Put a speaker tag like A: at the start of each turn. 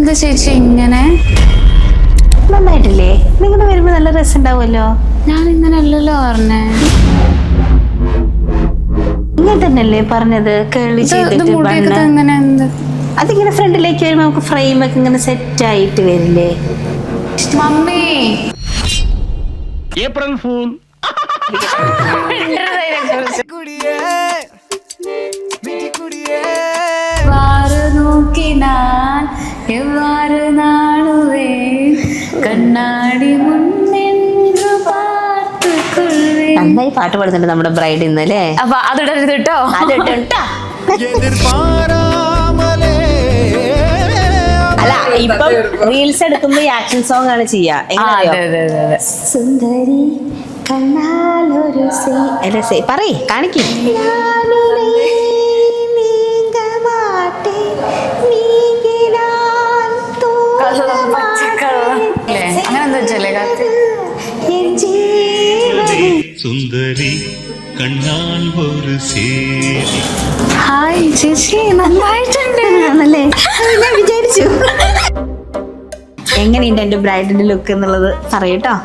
A: ഇതെന്താ ചേച്ചി ഇങ്ങനെ?
B: നന്നായിട്ടില്ലേ? നിങ്ങളുടെ വരുമ്പോ നല്ല രസം ഉണ്ടാവുമല്ലോ.
A: ഞാൻ ഇങ്ങനെ അല്ലല്ലോ പറഞ്ഞേ.
B: ഇങ്ങനെ തന്നെയല്ലേ പറഞ്ഞത്? കേളി ചെയ്തിട്ട് അതിങ്ങനെ ഫ്രണ്ടിലേക്ക് വരുമ്പോ നമുക്ക് ഫ്രെയിം ഒക്കെ ഇങ്ങനെ സെറ്റ് ആയിട്ട് വരില്ലേ?
A: Mummy
C: April fool.
A: നോക്കിനാൻ എவ்வாறு നാളുവേ കണ്ണാടി മുന്നിன்று പാർത്തുകൊള്ളേ.
B: നന്നായി പാട്ട് പാടുന്നുണ്ട് നമ്മുടെ ബ്രൈഡ് ഇന്നല്ലേ.
A: അപ്പൊ അതിടരുത് കേട്ടോ.
B: അല്ല, ഇപ്പം റീൽസ് എടുക്കുമ്പോ ആക്ഷൻ സോങ് ആണ് ചെയ്യാ. സുന്ദരി കണ്ണാലൊരു പറയ് കാണിക്കും.
D: സുന്ദരി കണ്ണാൽ ഒരു സേരി.
A: ഹായ് ചേച്ചി, നന്നായിട്ടുണ്ട്.
B: ആണല്ലേ? ഞാൻ വിചാരിച്ചു. എങ്ങനെയുണ്ട് എന്റെ ബ്രൈഡിന്റെ ലുക്ക് എന്നുള്ളത് പറയൂട്ടോ.